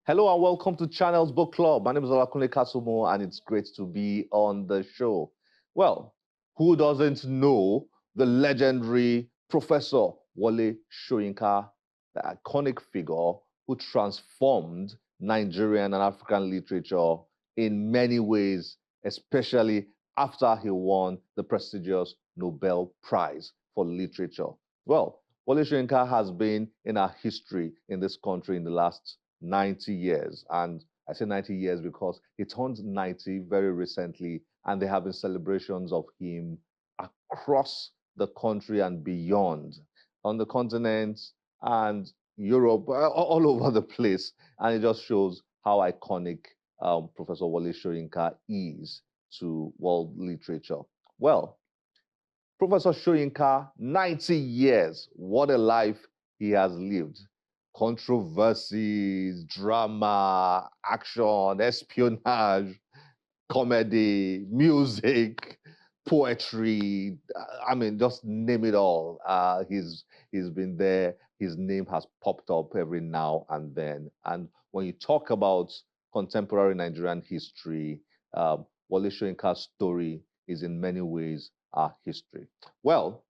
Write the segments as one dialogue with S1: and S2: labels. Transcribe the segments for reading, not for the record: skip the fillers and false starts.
S1: Hello and welcome to Channels Book Club. My name is Olakunle Kasumo and it's great to be on the show. Well, who doesn't know the legendary Professor Wole Soyinka, the iconic figure who transformed Nigerian and African literature in many ways, especially after he won the prestigious Nobel Prize for Literature. Well, Wole Soyinka has been in our history in this country in the last 90 years. And I say 90 years because he turned 90 very recently, and there have been celebrations of him across the country and beyond, on the continent and Europe, all over the place. And it just shows how iconic Professor Wole Soyinka is to world literature. Well, Professor Soyinka, 90 years, what a life he has lived. Controversies, drama, action, espionage, comedy, music, poetry. I mean, just name it all. He's been there. His name has popped up every now and then. And when you talk about contemporary Nigerian history, Wole Soyinka's story is in many ways our history. Well,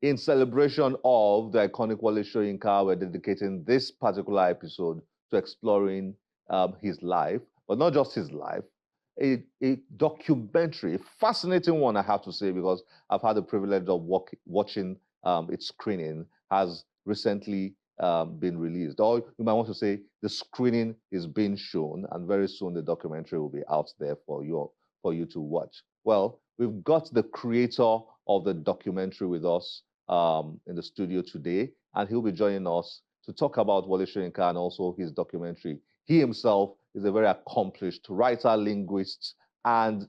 S1: in celebration of the iconic Wole Soyinka, we're dedicating this particular episode to exploring his life, but not just his life, a documentary, a fascinating one, I have to say, because I've had the privilege of watching its screening, has recently been released. Or you might want to say the screening is being shown, and very soon the documentary will be out there for you to watch. Well, we've got the creator of the documentary with us in the studio today, and he'll be joining us to talk about Wole Soyinka and also his documentary. He himself is a very accomplished writer, linguist, and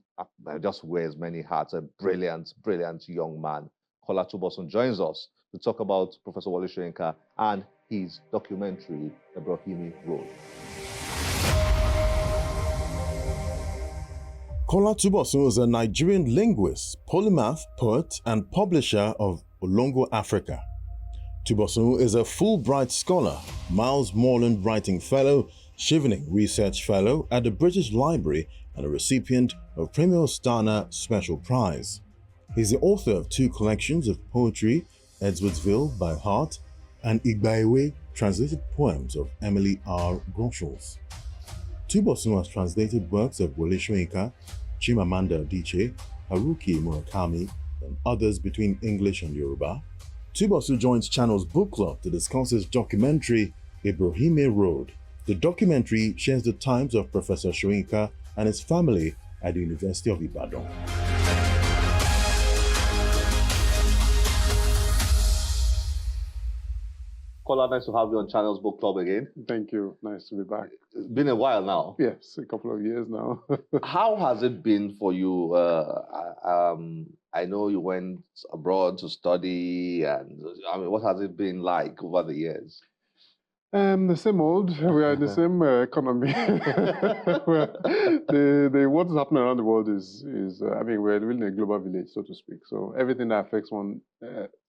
S1: just wears many hats, a brilliant, brilliant young man. Kol Tbosn joins us to talk about Professor Wole Soyinka and his documentary, Ebrohimie Road.
S2: Kol Tbosn is a Nigerian linguist, polymath, poet, and publisher of Olongo Africa. Túbosún is a Fulbright scholar, Miles Morland Writing Fellow, Chevening Research Fellow at the British Library, and a recipient of Premier Ostana Special Prize. He's the author of 2 collections of poetry, Edwardsville by Heart and Igbaewe translated poems of Emily R. Groschels. Túbosún has translated works of Wole Soyinka, Chimamanda Adichie, Haruki Murakami, and others between English and Yoruba. Túbosún joins Channel's Book Club to discuss his documentary, Ebrohimie Road. The documentary shares the times of Professor Soyinka and his family at the University of Ibadan.
S1: Kolá, nice to have you on Channels Book Club again.
S3: Thank you. Nice to be back.
S1: It's been a while now.
S3: Yes, a couple of years now.
S1: How has it been for you? I know you went abroad to study, and I mean, what has it been like over the years?
S3: The same old. We are in the same economy. What is happening around the world is I mean, we're really in a global village, so to speak. So everything that affects one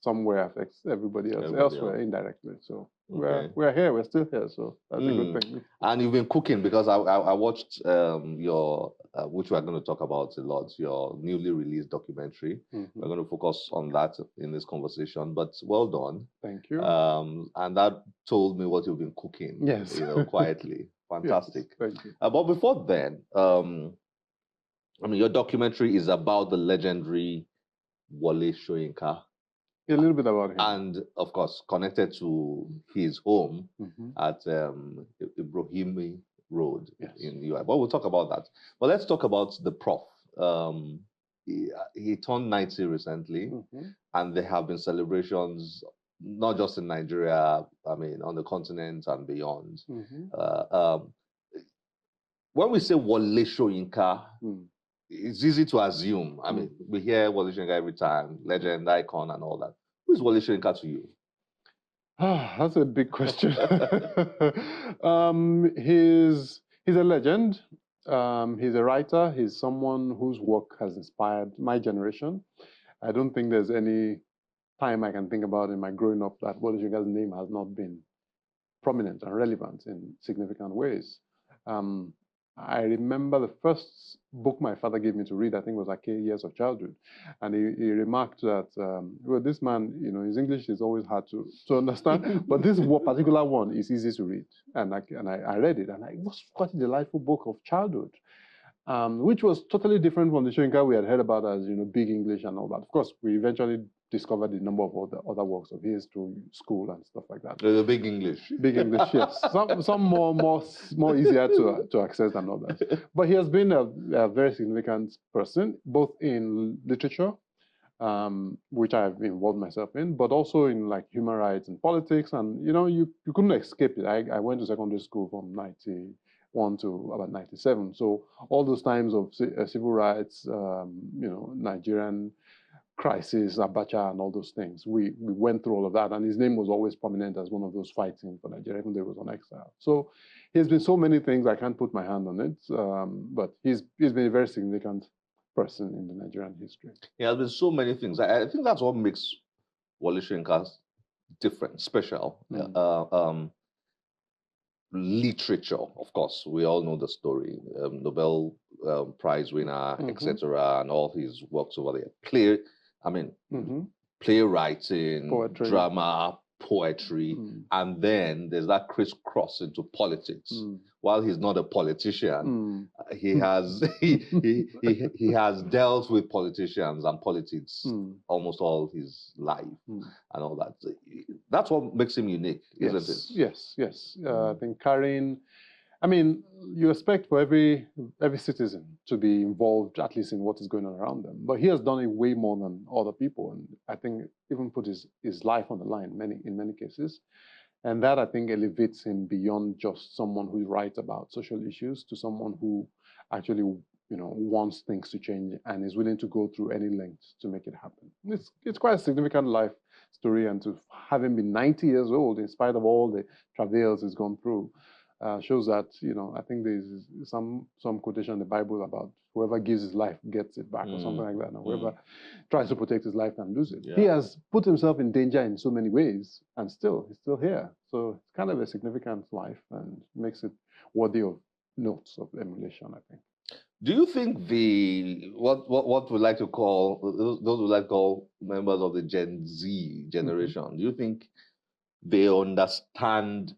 S3: somewhere affects everybody else elsewhere indirectly. So we're here. We're still here. So that's a good thing.
S1: And you've been cooking, because I watched your which we're going to talk about a lot, your newly released documentary. We're going to focus on that in this conversation. But well done.
S3: Thank you.
S1: And that told me what you've been cooking.
S3: Yes.
S1: Quietly. Fantastic.
S3: Yes, thank you.
S1: But before then, I mean, your documentary is about the legendary Wole Soyinka.
S3: A little bit about him.
S1: And of course, connected to his home at Ebrohimie Road in UI. But we'll talk about that. But let's talk about the prof. He turned 90 recently, and there have been celebrations, not just in Nigeria, I mean, on the continent and beyond. When we say Wole Soyinka, it's easy to assume. I mean, we hear Wole Soyinka every time, legend, icon, and all that. Who is Wole Soyinka to you?
S3: That's a big question. He's a legend. He's a writer. He's someone whose work has inspired my generation. I don't think there's any time I can think about in my growing up that Wole Soyinka's name has not been prominent and relevant in significant ways. I remember the first book my father gave me to read, I think, was Archaic Years of Childhood. And he remarked that, well, this man, his English is always hard to understand, but this particular one is easy to read. And I read it, and it was quite a delightful book of childhood, which was totally different from the Soyinka we had heard about as, big English and all that. Of course, we eventually discovered a number of other works of his through school and stuff like that.
S1: The big English.
S3: Big English, yes. Some more easier to access than others. But he has been a very significant person, both in literature, which I've involved myself in, but also in like human rights and politics. And you couldn't escape it. I went to secondary school from 91 to about 97. So all those times of civil rights, Nigerian crisis, Abacha, and all those things. We went through all of that, and his name was always prominent as one of those fighting for Nigeria, even though he was on exile. So he's been so many things, I can't put my hand on it, but he's been a very significant person in the Nigerian history.
S1: He has been so many things. I think that's what makes Wole Soyinka different, special. Literature, of course, we all know the story. Nobel Prize winner, etc., and all his works over there. Playwriting,
S3: poetry.
S1: Drama, poetry, and then there's that crisscross into politics. While he's not a politician, he has he has dealt with politicians and politics almost all his life and all that. That's what makes him unique, isn't it?
S3: Yes. I think carrying. You expect for every citizen to be involved, at least in what is going on around them. But he has done it way more than other people, and I think even put his life on the line in many cases. And that, I think, elevates him beyond just someone who writes about social issues to someone who actually, wants things to change and is willing to go through any lengths to make it happen. It's quite a significant life story, and to have him be 90 years old, in spite of all the travails he's gone through, shows that, I think there's some quotation in the Bible about whoever gives his life gets it back or something like that. And whoever tries to protect his life can lose it. Yeah. He has put himself in danger in so many ways, and he's still here. So it's kind of a significant life and makes it worthy of notes of emulation, I think.
S1: Do you think what we like to call, those we like to call members of the Gen Z generation, do you think they understand,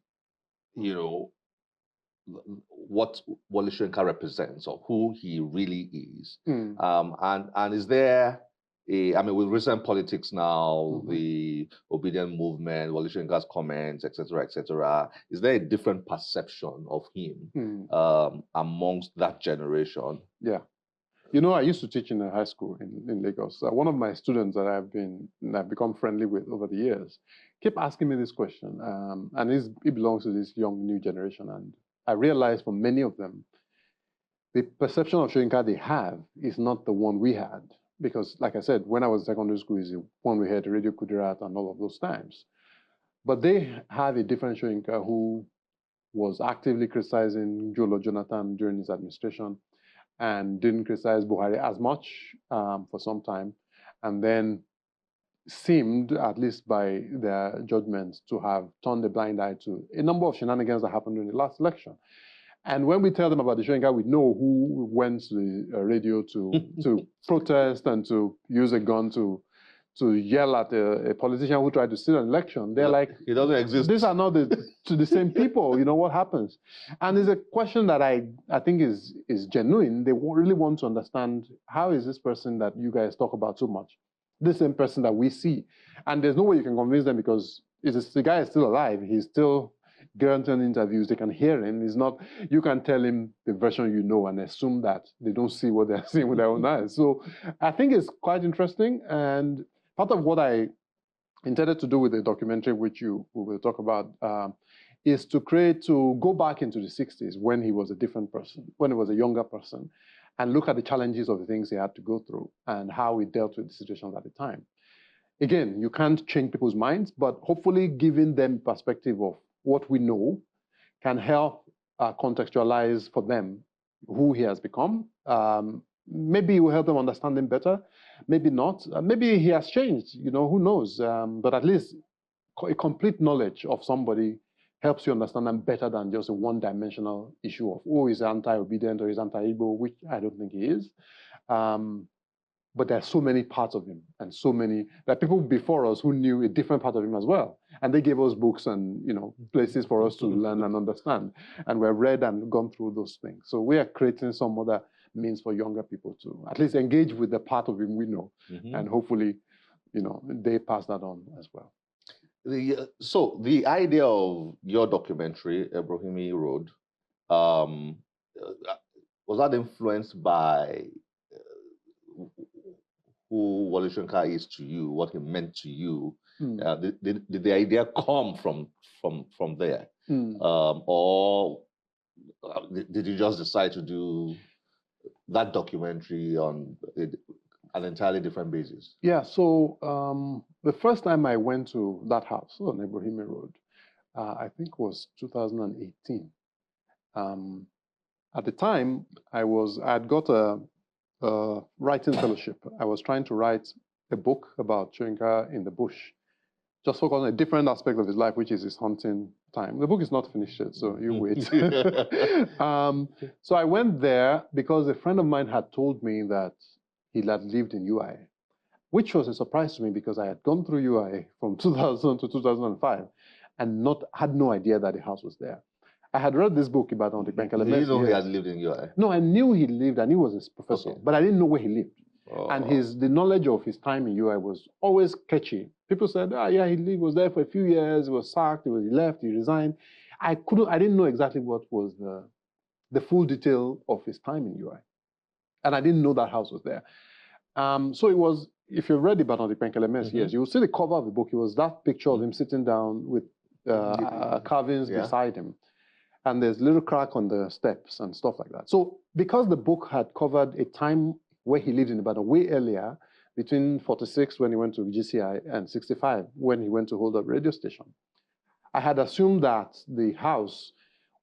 S1: what Wole Soyinka represents or who he really is? And is there with recent politics now, the obedient movement, Wole Soyinka's comments, etc., is there a different perception of him amongst that generation?
S3: Yeah. I used to teach in a high school in Lagos. One of my students that I've become friendly with over the years kept asking me this question, and he belongs to this young new generation. And I realized for many of them, the perception of Soyinka they have is not the one we had. Because, like I said, when I was in secondary school, is the one we had Radio Kudirat and all of those times. But they have a different Soyinka who was actively criticizing Jolo Jonathan during his administration and didn't criticize Buhari as much for some time, and then seemed, at least by their judgments, to have turned a blind eye to a number of shenanigans that happened during the last election. And when we tell them about the Soyinka, we know who went to the radio to protest and to use a gun to yell at a politician who tried to steal an election. They're like,
S1: it doesn't exist.
S3: These are not the same people. What happens? And it's a question that I think is genuine. They really want to understand, how is this person that you guys talk about so much the same person that we see? And there's no way you can convince them, because the guy is still alive. He's still granting interviews. They can hear him. It's not, you can tell him the version and assume that they don't see what they're seeing with their own eyes. So I think it's quite interesting. And part of what I intended to do with the documentary, which we will talk about, is to go back into the 60s when he was a different person, when he was a younger person, and look at the challenges of the things he had to go through and how he dealt with the situations at the time. Again, you can't change people's minds, but hopefully giving them perspective of what we know can help contextualize for them who he has become. Maybe it will help them understand him better. Maybe not. Maybe he has changed, who knows? But at least a complete knowledge of somebody helps you understand them better than just a one-dimensional issue of, oh, he's anti-obedient or he's anti-Igbo, which I don't think he is. But there are so many parts of him, and so many, there are people before us who knew a different part of him as well. And they gave us books and, you know, places for us to learn and understand. And we've read and gone through those things. So we are creating some other means for younger people to at least engage with the part of him we know. And hopefully, you know, they pass that on as well.
S1: So the idea of your documentary, Ebrohimie Road, was that influenced by who Wole Soyinka is to you, what he meant to you? Did the idea come from there? Or did you just decide to do that documentary on an entirely different basis?
S3: Yeah, so the first time I went to that house on Ebrohimie Road, I think was 2018. At the time, I had got a writing fellowship. I was trying to write a book about Soyinka in the bush, just focus on a different aspect of his life, which is his hunting time. The book is not finished yet, so you wait. So I went there because a friend of mine had told me that he had lived in UI, which was a surprise to me because I had gone through UI from 2000 to 2005 and had no idea that the house was there. I had read this book about on the Bank.
S1: Did you know he had lived in UI?
S3: No, I knew he lived and he was a professor, but I didn't know where he lived. And the knowledge of his time in UI was always catchy. People said, yeah, he was there for a few years, he was sacked, he left, he resigned. I didn't know exactly what was the full detail of his time in UI. And I didn't know that house was there. So it was, if you've read about on the Penkelms, yes, you will see the cover of the book. It was that picture of him sitting down with carvings beside him. And there's a little crack on the steps and stuff like that. So because the book had covered a time where he lived in Ibadan way earlier, between 46 when he went to GCI and 65 when he went to hold up radio station, I had assumed that the house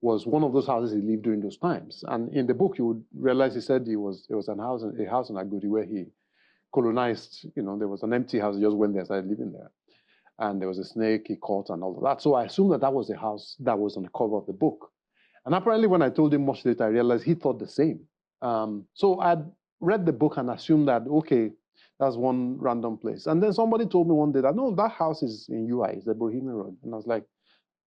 S3: was one of those houses he lived during those times. And in the book, you would realize he said it was a house in Agodi where he colonized, you know, there was an empty house, he just went there and started living there. And there was a snake he caught and all of that. So I assumed that was the house that was on the cover of the book. And apparently when I told him much later, I realized he thought the same. So I'd read the book and assumed that, okay, that's one random place. And then somebody told me one day that, no, that house is in UI, it's Ebrohimie Road. And I was like,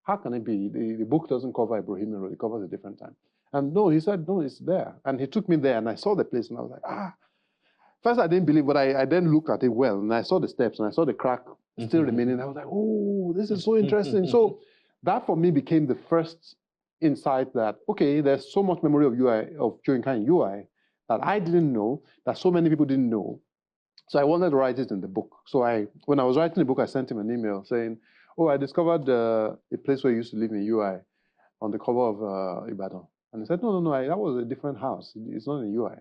S3: how can it be? The book doesn't cover Ebrohimie Road, it covers a different time. And no, he said, no, it's there. And he took me there and I saw the place and I was like, First I didn't believe, but I then looked at it well and I saw the steps and I saw the crack still remaining. I was like, oh, this is so interesting. So that for me became the first insight that, okay, there's so much memory of UI, of Soyinka in UI that I didn't know, that so many people didn't know. So I wanted to write it in the book. So when I was writing the book, I sent him an email saying, oh, I discovered a place where I used to live in UI on the cover of Ibadan. And he said, no, that was a different house. It's not in UI.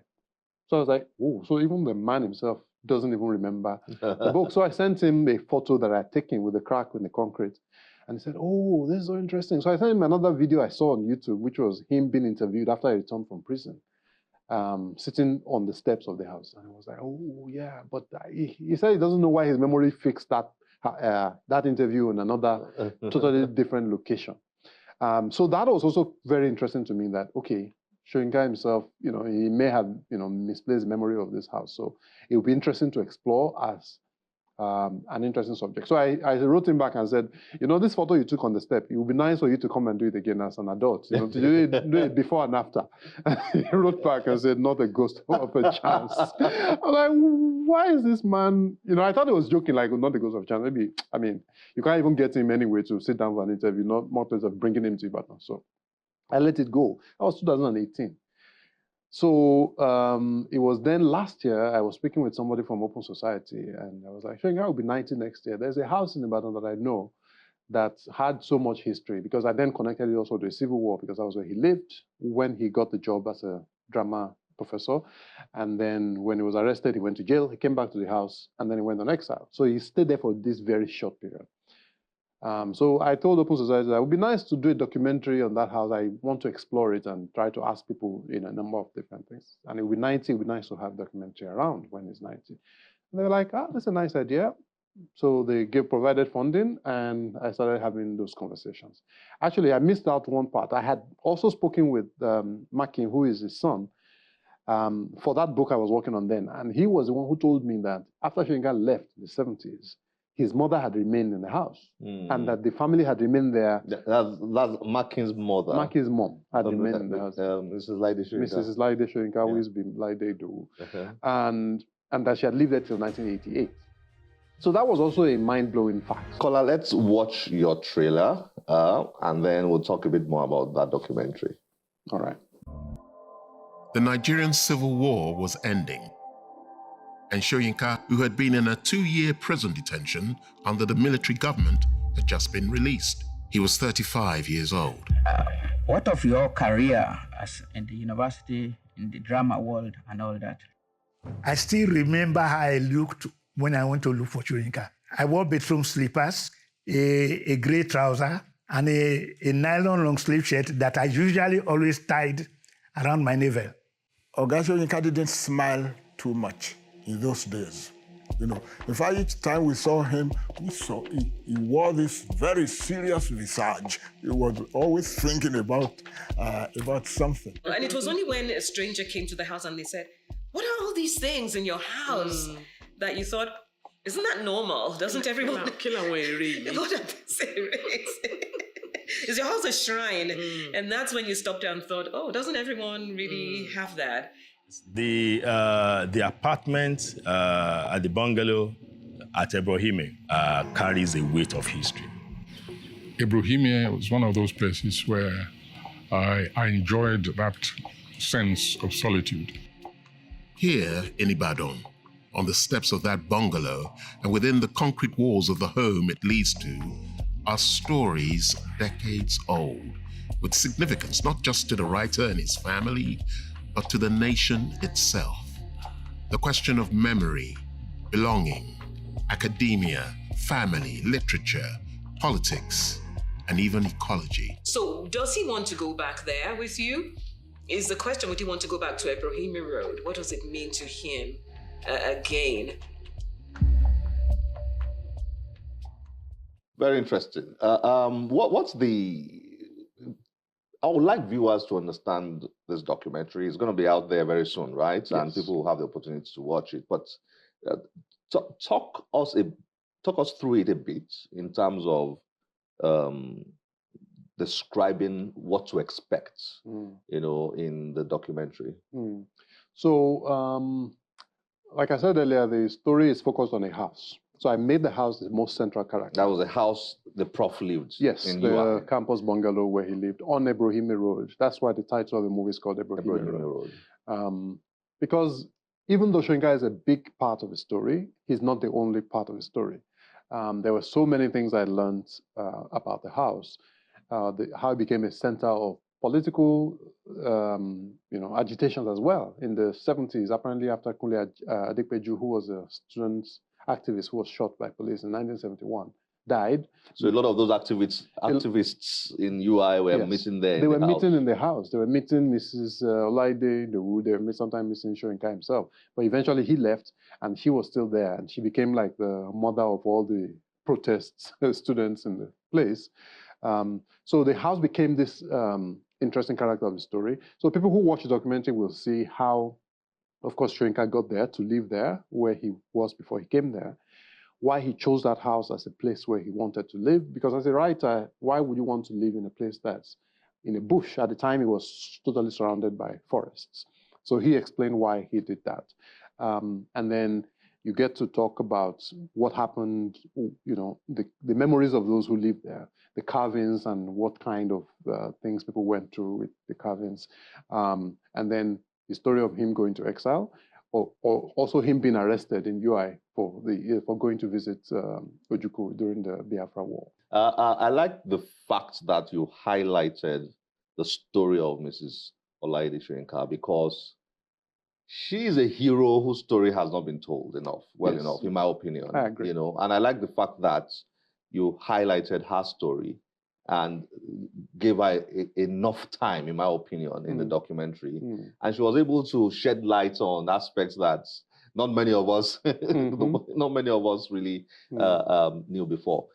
S3: So I was like, oh, so even the man himself doesn't even remember the book. So I sent him a photo that I had taken with the crack in the concrete. And he said, oh, this is so interesting. So I sent him another video I saw on YouTube, which was him being interviewed after he returned from prison, sitting on the steps of the house. And I was like, oh, yeah. But he said he doesn't know why his memory fixed that interview in another totally different location. So that was also very interesting to me that, okay, Soyinka himself, you know, he may have, you know, misplaced memory of this house. So it would be interesting to explore as an interesting subject. So I wrote him back and said, you know, this photo you took on the step, it would be nice for you to come and do it again as an adult, you know, to do it before and after. And he wrote back and said, not a ghost of a chance. I was like, why is this man, you know, I thought he was joking, like, not a ghost of a chance. Maybe, I mean, you can't even get him anyway to sit down for an interview, not more place of bringing him to Ibadan. So I let it go. That was 2018. So it was then last year, I was speaking with somebody from Open Society, and I was like, Soyinka will be 90 next year. There's a house in Ibadan that I know that had so much history, because I then connected it also to the Civil War, because that was where he lived when he got the job as a drama professor. And then when he was arrested, he went to jail, he came back to the house, and then he went on exile. So he stayed there for this very short period. So I told Open Society that it would be nice to do a documentary on that house. I want to explore it and try to ask people in a number of different things. And it would be 90, it would be nice to have a documentary around when he's 90. And they were like, that's a nice idea. So they provided funding, and I started having those conversations. Actually, I missed out one part. I had also spoken with Makin, who is his son, for that book I was working on then. And he was the one who told me that after Soyinka left in the 70s, his mother had remained in the house, and that the family had remained there.
S1: That's Makin's mother.
S3: Makin's mom had remained in the house.
S1: Mrs. Laide Soyinka.
S3: Mrs. Laide Soyinka, who has been Laide Do. And that she had lived there till 1988. So that was also a mind-blowing fact.
S1: Kolá, let's watch your trailer, and then we'll talk a bit more about that documentary.
S3: All right.
S4: The Nigerian Civil War was ending, and Soyinka, who had been in a 2-year prison detention under the military government, had just been released. He was 35 years old.
S5: What of your career in the university, in the drama world, and all that?
S6: I still remember how I looked when I went to look for Soyinka. I wore bedroom slippers, a gray trouser, and a nylon long sleeve shirt that I usually always tied around my navel.
S7: Oga Soyinka didn't smile too much in those days. In fact, each time we saw him, he wore this very serious visage. He was always thinking about something.
S8: And it was only when a stranger came to the house and they said, "What are all these things in your house?" that you thought, isn't that normal? Doesn't everyone... What are these? Is your house a shrine? And that's when you stopped and thought, oh, doesn't everyone really have that?
S9: The apartment at the bungalow at Ebrohimie carries a weight of history.
S10: Ebrohimie was one of those places where I enjoyed that sense of solitude.
S4: Here in Ibadan, on the steps of that bungalow and within the concrete walls of the home it leads to, are stories decades old, with significance not just to the writer and his family, but to the nation itself. The question of memory, belonging, academia, family, literature, politics, and even ecology.
S8: So does he want to go back there with you? Is the question, would he want to go back to Ebrohimie Road? What does it mean to him again?
S1: Very interesting. What's the... I would like viewers to understand this documentary. It's going to be out there very soon, right? Yes. And people will have the opportunity to watch it. But talk us through it a bit in terms of describing what to expect, in the documentary.
S3: So, like I said earlier, the story is focused on a house. So I made the house the most central character.
S1: That was a house the prof lived.
S3: Yes, in the campus bungalow where he lived on Ebrohimie Road. That's why the title of the movie is called Ebrohimie Road. Because even though Soyinka is a big part of the story, he's not the only part of the story. There were so many things I learned about the house, how it became a center of political, agitations as well. In the 70s, apparently after Kunle Adepeju, who was a student activist who was shot by police in 1971, died.
S1: So a lot of those activists in UI were meeting there.
S3: They were meeting in the house. They were meeting Mrs. Laide, they were sometimes meeting Soyinka himself. But eventually he left, and she was still there, and she became like the mother of all the protests students in the place. So the house became this interesting character of the story. So people who watch the documentary will see how, of course, Soyinka got there to live there, where he was before he came there, why he chose that house as a place where he wanted to live. Because as a writer, why would you want to live in a place that's in a bush? At the time, it was totally surrounded by forests. So he explained why he did that. And then you get to talk about what happened, the memories of those who lived there, the carvings and what kind of things people went through with the carvings. And then the story of him going to exile, or also him being arrested in UI for going to visit Ojukwu during the Biafra War.
S1: I like the fact that you highlighted the story of Mrs. Olaide Soyinka, because she is a hero whose story has not been told enough, enough, in my opinion.
S3: I agree.
S1: And I like the fact that you highlighted her story and gave her enough time, in my opinion, in the documentary. And she was able to shed light on aspects that not many of us, not many of us really knew before.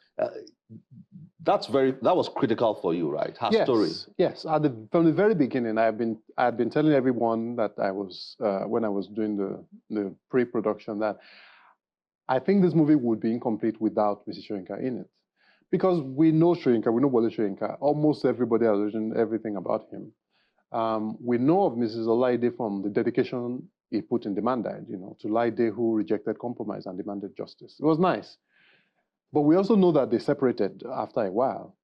S1: That was critical for you, right? Her story.
S3: Yes. From the very beginning, I had been telling everyone that I was when I was doing the pre-production that I think this movie would be incomplete without Mrs. Soyinka in it, because we know Soyinka, we know Wole Soyinka. Almost everybody has written everything about him. We know of Mrs. Olaide from the dedication he put in Demanded, to Laide, who rejected compromise and demanded justice. It was nice. But we also know that they separated after a while.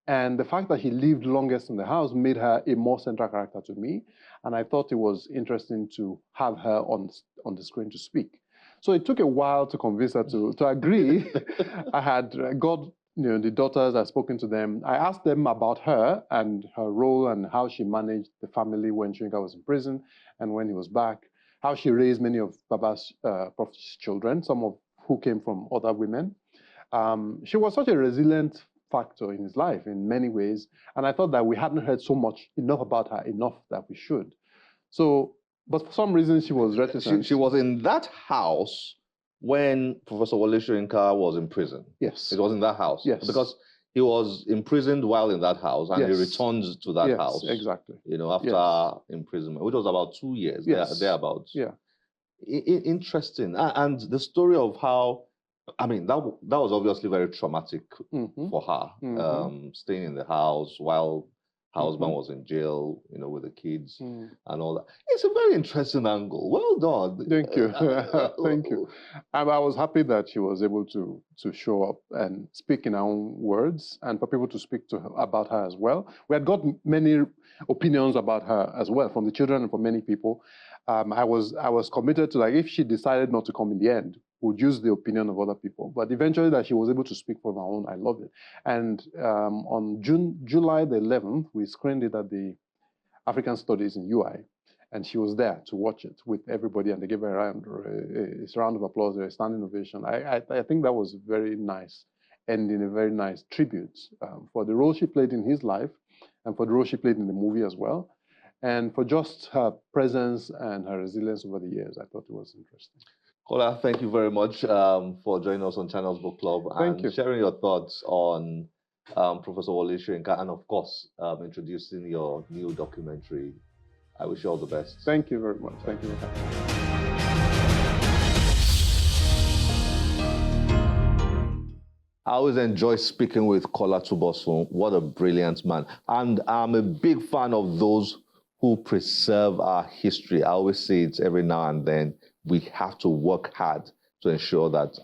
S3: And the fact that he lived longest in the house made her a more central character to me. And I thought it was interesting to have her on the screen to speak. So it took a while to convince her to agree. I had got the daughters, I'd spoken to them. I asked them about her and her role and how she managed the family when Soyinka was in prison and when he was back, how she raised many of Baba's Prof's children, some of who came from other women. She was such a resilient factor in his life in many ways, and I thought that we hadn't heard enough about her that we should. So, but for some reason she was reticent.
S1: She was in that house when Professor Wole Soyinka was in prison.
S3: Yes.
S1: It was in that house.
S3: Yes.
S1: Because he was imprisoned while in that house, and he returned to that house.
S3: Exactly.
S1: After imprisonment, which was about 2 years, thereabouts.
S3: Yeah.
S1: Interesting. And the story of how, that was obviously very traumatic for her, staying in the house while her husband was in jail, with the kids and all that. It's a very interesting angle. Well done.
S3: Thank you. Thank you. I was happy that she was able to show up and speak in her own words, and for people to speak to her about her as well. We had got many opinions about her as well from the children and from many people. I was committed to, if she decided not to come in the end, would use the opinion of other people. But eventually that she was able to speak for her own, I loved it. And on July the 11th, we screened it at the African Studies in UI. And she was there to watch it with everybody, and they gave her a round of applause, a standing ovation. I think that was very nice, ending a very nice tribute for the role she played in his life and for the role she played in the movie as well. And for just her presence and her resilience over the years, I thought it was interesting.
S1: Kolá, thank you very much for joining us on Channels Book Club and sharing your thoughts on Professor Wole Soyinka, and of course, introducing your new documentary. I wish you all the best.
S3: Thank you very much. Thank you.
S1: I always enjoy speaking with Kol Tbosn. What a brilliant man. And I'm a big fan of those who preserve our history. I always say it every now and then. We have to work hard to ensure that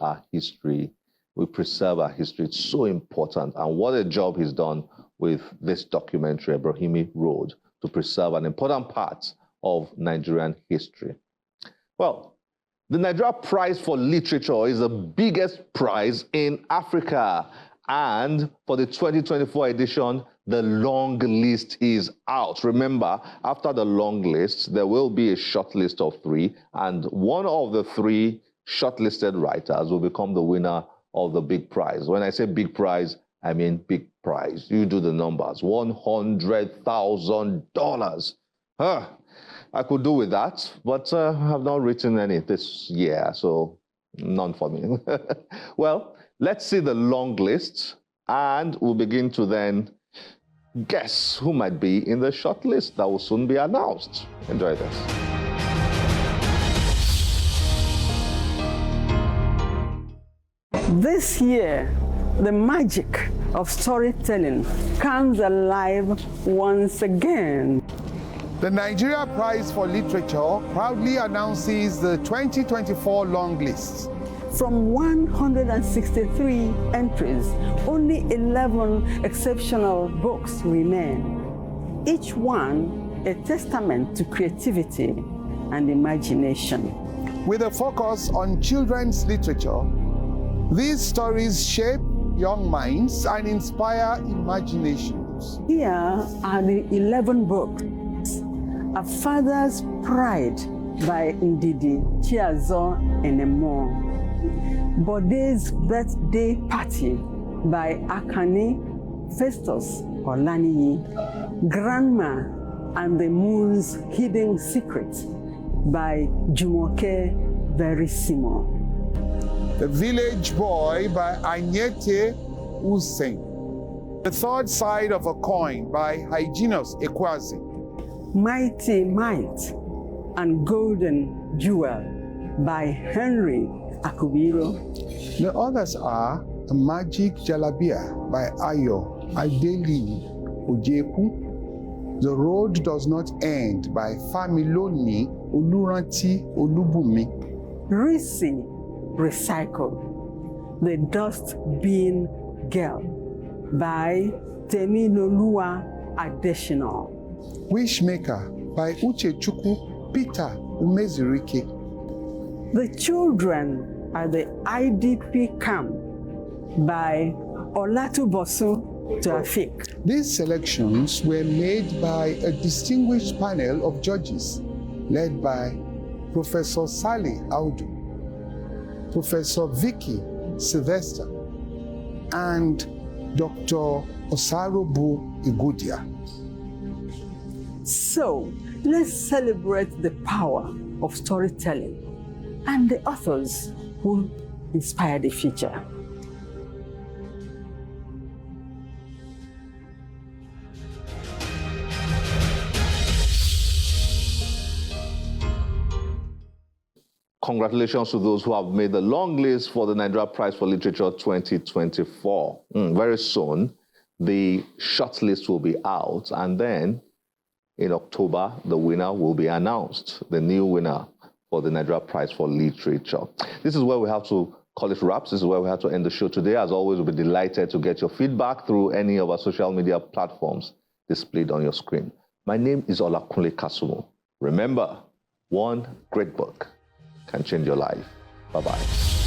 S1: we preserve our history. It's so important. And what a job he's done with this documentary, Ebrohimie Road, to preserve an important part of Nigerian history. Well, the Nigeria Prize for Literature is the biggest prize in Africa. And for the 2024 edition, the long list is out. Remember, after the long list, there will be a short list of 3, and one of the 3 shortlisted writers will become the winner of the big prize. When I say big prize, I mean big prize. You do the numbers. $100,000. I could do with that, but I have not written any this year, so none for me. Well, let's see the long list, and we'll begin to then guess who might be in the short list that will soon be announced. Enjoy this.
S11: This year, the magic of storytelling comes alive once again.
S12: The Nigeria Prize for Literature proudly announces the 2024 long list.
S11: From 163 entries, only 11 exceptional books remain, each one a testament to creativity and imagination.
S12: With a focus on children's literature, these stories shape young minds and inspire imaginations.
S11: Here are the 11 books. A Father's Pride by Ndidi Chiazo Enemo. Bode's Birthday Party by Akani Festus Olaniyi. Grandma and the Moon's Hidden Secret by Jumoke Verissimo.
S12: The Village Boy by Anyete Hussein. The Third Side of a Coin by Hyginus Ekwazi.
S11: Mighty Might and Golden Jewel by Henry Akubiro.
S12: The others are The Magic Jalabia by Ayo Adeli Ojeku. The Road Does Not End by Familoni Oluranti Olubumi.
S11: Risi Recycle. The Dust Bin Girl by Temiloluwa Additional.
S12: Wishmaker by Uchechukwu Peter Umezirike.
S11: The Children at the IDP Camp by Túbosún Tafik.
S12: These selections were made by a distinguished panel of judges led by Professor Sally Audu, Professor Vicky Sylvester, and Dr. Osarobu Igudia.
S11: So, let's celebrate the power of storytelling and the authors who inspire the future.
S1: Congratulations to those who have made the long list for the Nigeria Prize for Literature 2024. Very soon, the short list will be out, and then in October, the winner will be announced, the new winner for the Nigeria Prize for Literature. This is where we have to call it wraps. This is where we have to end the show today. As always, we'll be delighted to get your feedback through any of our social media platforms displayed on your screen. My name is Olakunle Kasumu. Remember, one great book can change your life. Bye-bye.